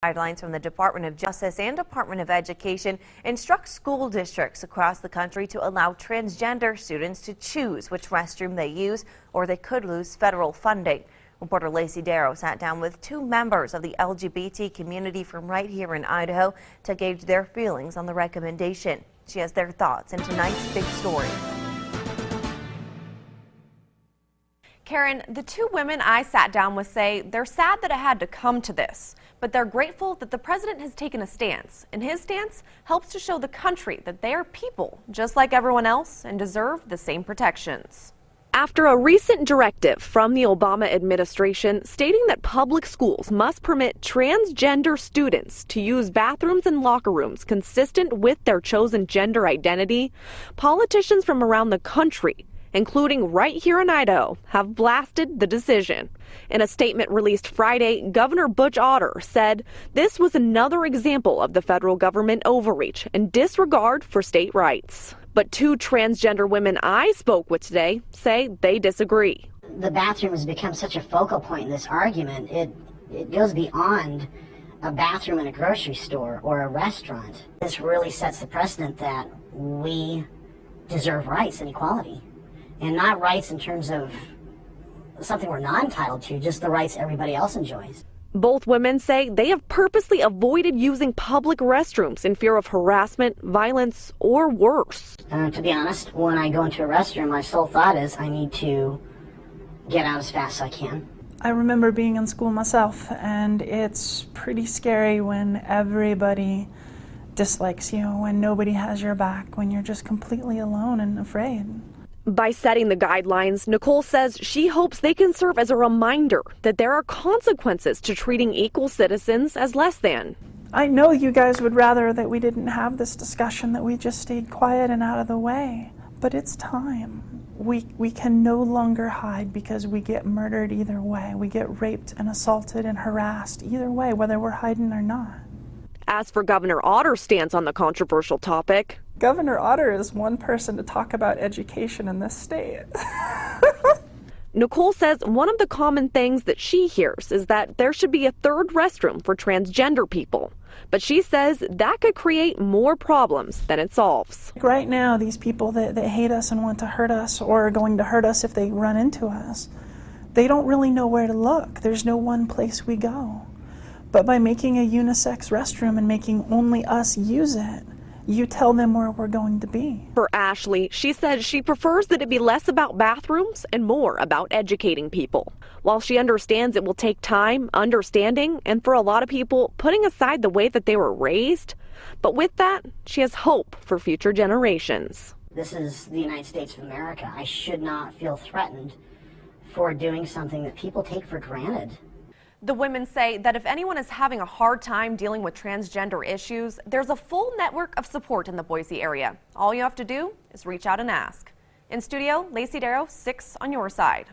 Guidelines from the Department of Justice and Department of Education instruct school districts across the country to allow transgender students to choose which restroom they use, or they could lose federal funding. Reporter Lacey Darrow sat down with two members of the LGBT community from right here in Idaho to gauge their feelings on the recommendation. She has their thoughts in tonight's big story. Karen, the two women I sat down with say they're sad that it had to come to this, but they're grateful that the president has taken a stance, and his stance helps to show the country that they are people just like everyone else and deserve the same protections. After a recent directive from the Obama administration stating that public schools must permit transgender students to use bathrooms and locker rooms consistent with their chosen gender identity, politicians from around the country, including right here in Idaho, have blasted the decision. In a statement released Friday, Governor Butch Otter said this was another example of the federal government overreach and disregard for state rights. But two transgender women I spoke with today say they disagree. The bathroom has become such a focal point in this argument. It goes beyond a bathroom in a grocery store or a restaurant. This really sets the precedent that we deserve rights and equality. And not rights in terms of something we're not entitled to, just the rights everybody else enjoys. Both women say they have purposely avoided using public restrooms in fear of harassment, violence, or worse. To be honest, when I go into a restroom, my sole thought is I need to get out as fast as I can. I remember being in school myself, and it's pretty scary when everybody dislikes you, when nobody has your back, when you're just completely alone and afraid. By setting the guidelines, Nicole says she hopes they can serve as a reminder that there are consequences to treating equal citizens as less than. I know you guys would rather that we didn't have this discussion, that we just stayed quiet and out of the way, but it's time. We can no longer hide because we get murdered either way. We get raped and assaulted and harassed either way, whether we're hiding or not. As for Governor Otter's stance on the controversial topic, Governor Otter is one person to talk about education in this state. Nicole says one of the common things that she hears is that there should be a third restroom for transgender people. But she says that could create more problems than it solves. Right now, these people that hate us and want to hurt us or are going to hurt us if they run into us, they don't really know where to look. There's no one place we go. But by making a unisex restroom and making only us use it, you tell them where we're going to be. For Ashley, she says she prefers that it be less about bathrooms and more about educating people. While she understands it will take time, understanding, and for a lot of people, putting aside the way that they were raised. But with that, she has hope for future generations. This is the United States of America. I should not feel threatened for doing something that people take for granted. The women say that if anyone is having a hard time dealing with transgender issues, there's a full network of support in the Boise area. All you have to do is reach out and ask. In studio, Lacey Darrow, 6 on your side.